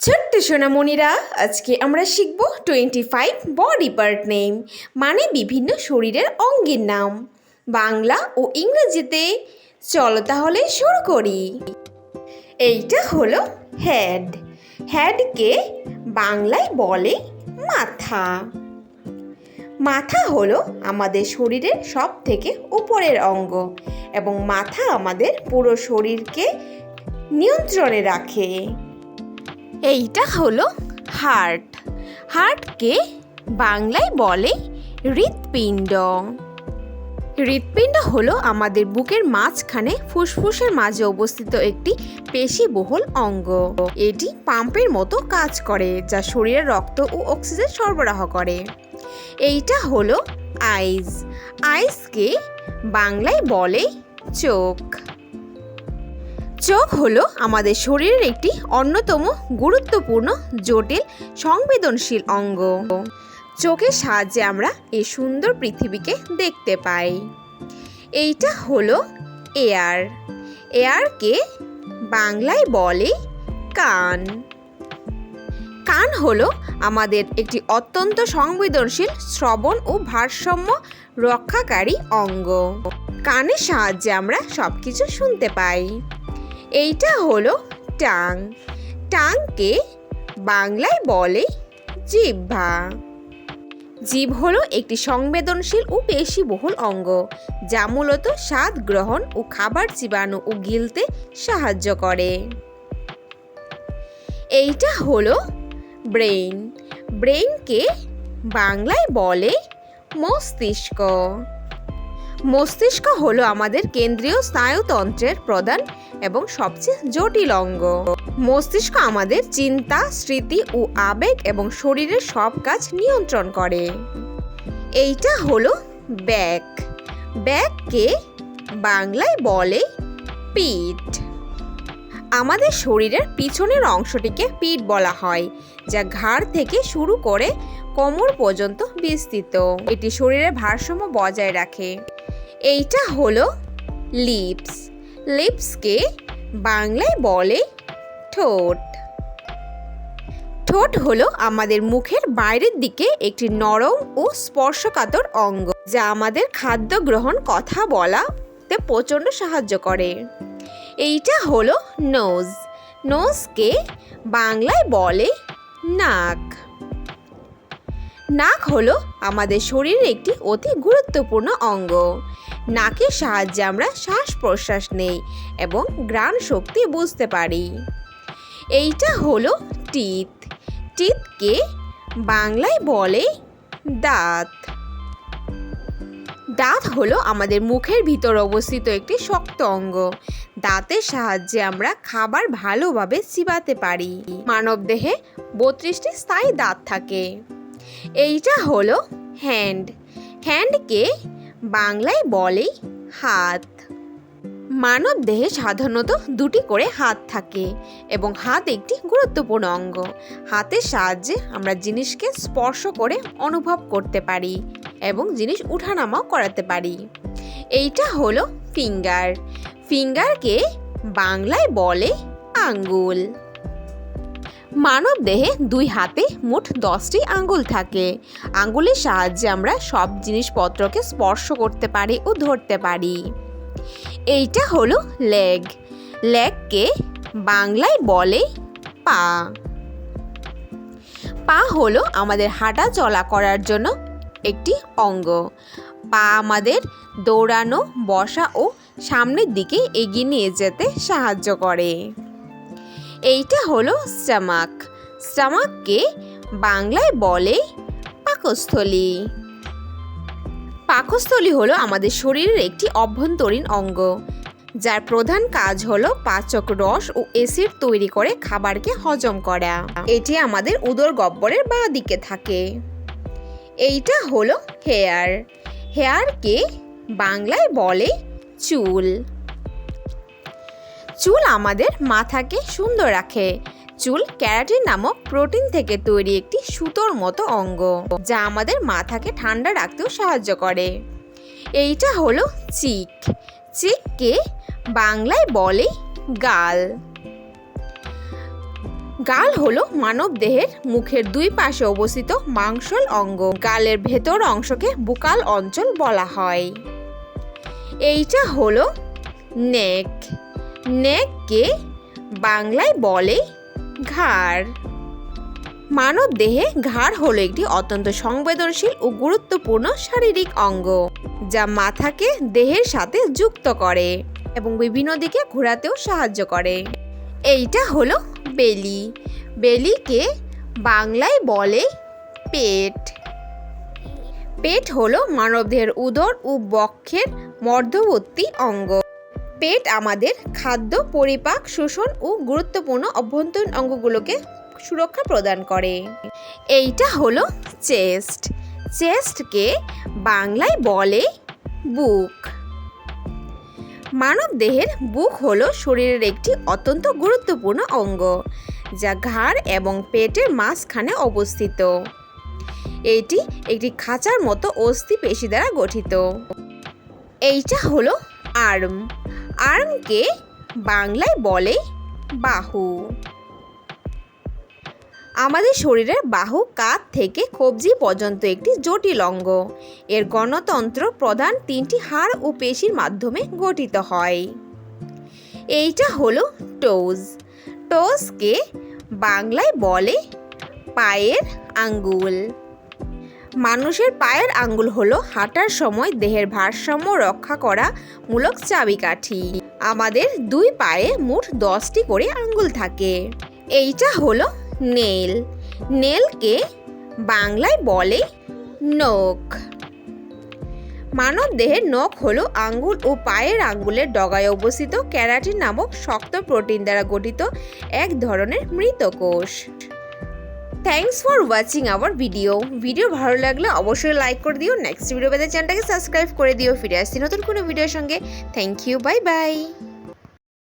ছোট্ট সোনামণিরা, আজকে আমরা শিখব 25 বডি পার্ট নেম, মানে বিভিন্ন শরীরের অঙ্গের নাম, বাংলা ও ইংরেজিতে। চলো তাহলে শুরু করি। এইটা হলো হেড। হেডকে বাংলায় বলে মাথা। মাথা হলো আমাদের শরীরের সব থেকে উপরের অঙ্গ এবং মাথা আমাদের পুরো শরীরকে নিয়ন্ত্রণে রাখে। এইটা হলো হার্ট। হার্টকে বাংলায় বলে হৃৎপিণ্ড। হৃৎপিণ্ড হলো আমাদের বুকের মাঝখানে ফুসফুসের মাঝে অবস্থিত একটি পেশিবহুল অঙ্গ। এটি পাম্পের মতো কাজ করে, যা শরীরে রক্ত ও অক্সিজেন সরবরাহ করে। এইটা হলো আইজ। আইজকে বাংলায় বলে চোখ। চোখ হলো আমাদের শরীরের একটি অন্যতম গুরুত্বপূর্ণ জটিল সংবেদনশীল অঙ্গ। চোখের সাহায্যে আমরা এই সুন্দর পৃথিবীকে দেখতে পাই। এইটা হলো এয়ার। এয়ারকে বাংলায় বলে কান। কান হলো আমাদের একটি অত্যন্ত সংবেদনশীল শ্রবণ ও ভারসাম্য রক্ষাকারী অঙ্গ। কানের সাহায্যে আমরা সবকিছু শুনতে পাই। এইটা হলো টাং। টাংকে বাংলায় বলে জিহ্বা। জিভ হলো একটি সংবেদনশীল ও পেশিবহুল অঙ্গ, যা মূলত স্বাদ গ্রহণ ও খাবার চিবানো ও গিলতে সাহায্য করে। এইটা হলো ব্রেইন। ব্রেইনকে বাংলায় বলে মস্তিষ্ক। মস্তিষ্ক হলো আমাদের কেন্দ্রীয় স্নায়ুতন্ত্রের প্রধান এবং সবচেয়ে জটিল অঙ্গ। মস্তিষ্ক আমাদের চিন্তা, স্মৃতি ও আবেগ এবং শরীরের সব কাজ নিয়ন্ত্রণ করে। এইটা হলো ব্যাক। ব্যাককে বাংলায় বলে পিঠ। আমাদের শরীরের পিছনের অংশটিকে পিঠ বলা হয়, যা ঘাড় থেকে শুরু করে কোমর পর্যন্ত বিস্তৃত। এটি শরীরের ভারসাম্য বজায় রাখে। এইটা হলো লিপস। লিপসকে বাংলায় বলে ঠোঁট। ঠোঁট হলো আমাদের মুখের বাইরের দিকে একটি নরম ও স্পর্শকাতর অঙ্গ, যা আমাদের খাদ্য গ্রহণ, কথা বলাতে প্রচণ্ড সাহায্য করে। এইটা হলো নোজ। নোজকে বাংলায় বলে নাক। নাক হলো আমাদের শরীরের একটি অতি গুরুত্বপূর্ণ অঙ্গ। নাকের সাহায্যে আমরা শ্বাস প্রশ্বাস নেই এবং ঘ্রাণ শক্তি বুঝতে পারি। এইটা হলো টিথ। টিথকে বাংলায় বলে দাঁত। দাঁত হলো আমাদের মুখের ভিতর অবস্থিত একটি শক্ত অঙ্গ। দাঁতের সাহায্যে আমরা খাবার ভালোভাবে চিবাতে পারি। মানবদেহে 32টি স্থায়ী দাঁত থাকে। এইটা হলো হ্যান্ড। হ্যান্ডকে বাংলায় বলে হাত। মানব দেহে সাধারণত 2টি করে হাত থাকে এবং হাত একটি গুরুত্বপূর্ণ অঙ্গ। হাতের সাহায্যে আমরা জিনিসকে স্পর্শ করে অনুভব করতে পারি এবং জিনিস উঠানামাও করাতে পারি। এইটা হলো ফিঙ্গার। ফিঙ্গারকে বাংলায় বলে আঙ্গুল। মানব দেহে 2 হাতে মোট 10টি আঙ্গুল থাকে। আঙ্গুলের সাহায্যে আমরা সব জিনিসপত্রকে স্পর্শ করতে পারি ও ধরতে পারি। এইটা হলো লেগ। লেগকে বাংলায় বলে পা। পা হলো আমাদের হাঁটা চলা করার জন্য একটি অঙ্গ। পা আমাদের দৌড়ানো, বসা ও সামনের দিকে এগিয়ে নিয়ে যেতে সাহায্য করে। এইটা হলো স্টমাক। স্টমাককে বাংলায় বলে পাকস্থলী। পাকস্থলী হলো আমাদের শরীরের একটি অভ্যন্তরীণ অঙ্গ, যার প্রধান কাজ হলো পাচক রস ও অ্যাসিড তৈরি করে খাবারকে হজম করা। এটি আমাদের উদর গহ্বরের বাঁ দিকে থাকে। এইটা হলো হেয়ার। হেয়ারকে বাংলায় বলে চুল। চুল আমাদের মাথাকে সুন্দর রাখে। চুল ক্যারাটিন নামক প্রোটিন থেকে তৈরি একটি সুতোর মতো অঙ্গ, যা আমাদের মাথাকে ঠান্ডা রাখতেও সাহায্য করে। এইটা হলো চিক। চিককে বাংলায় বলে গাল। গাল হলো মানব দেহের মুখের দুই পাশে অবস্থিত মাংসল অঙ্গ। গালের ভেতর অংশকে বুকাল অঞ্চল বলা হয়। এইটা হলো নেক। নেককে বাংলায় বলে ঘাড়। মানব দেহে ঘাড় হলো একটি অত্যন্ত সংবেদনশীল ও গুরুত্বপূর্ণ শারীরিক অঙ্গ, যা মাথাকে দেহের সাথে যুক্ত করে এবং বিভিন্ন দিকে ঘোরাতেও সাহায্য করে। এইটা হলো বেলি। বেলিকে বাংলায় বলে পেট। পেট হলো মানবদেহের উদর ও বক্ষের মধ্যবর্তী অঙ্গ। পেট আমাদের খাদ্য পরিপাক, শোষণ ও গুরুত্বপূর্ণ অভ্যন্তরীণ অঙ্গগুলোকে সুরক্ষা প্রদান করে। এইটা হলো চেস্ট। চেস্টকে বাংলায় বলে বুক। মানব দেহের বুক হলো শরীরের একটি অত্যন্ত গুরুত্বপূর্ণ অঙ্গ, যা ঘাড় এবং পেটের মাঝখানে অবস্থিত। এটি একটি খাঁচার মতো অস্থি পেশি দ্বারা গঠিত। এইটা হলো আর্ম। আর্মকে বাংলায় বলে বাহু। আমাদের শরীরের বাহু কাঁধ থেকে কবজি পর্যন্ত একটি জটিল অঙ্গ। এর গণতন্ত্র প্রধান 3টি হাড় ও পেশির মাধ্যমে গঠিত হয়। এইটা হলো টোজ। টোজকে বাংলায় বলে পায়ের আঙ্গুল। মানুষের পায়ের আঙ্গুল হলো হাঁটার সময় দেহের ভারসাম্য রক্ষা করা মূলক চাবিকাঠি। আমাদের দুই পায়ে মোট 10টি করে আঙ্গুল থাকে। এইটা হলো নেল। নেলকে বাংলায় বলে নখ। মানব দেহের নখ হলো আঙ্গুল ও পায়ের আঙ্গুলের ডগায় অবস্থিত ক্যারাটিন নামক শক্ত প্রোটিন দ্বারা গঠিত এক ধরনের মৃত কোষ। Thanks for watching hour video ভালো লাগলে অবশ্যই লাইক করে দিও। নেক্সট ভিডিও পেতে চ্যানেলটাকে সাবস্ক্রাইব করে দিও। ফিরে আসছি নতুন কোনো ভিডিওর সঙ্গে। Thank you, bye by.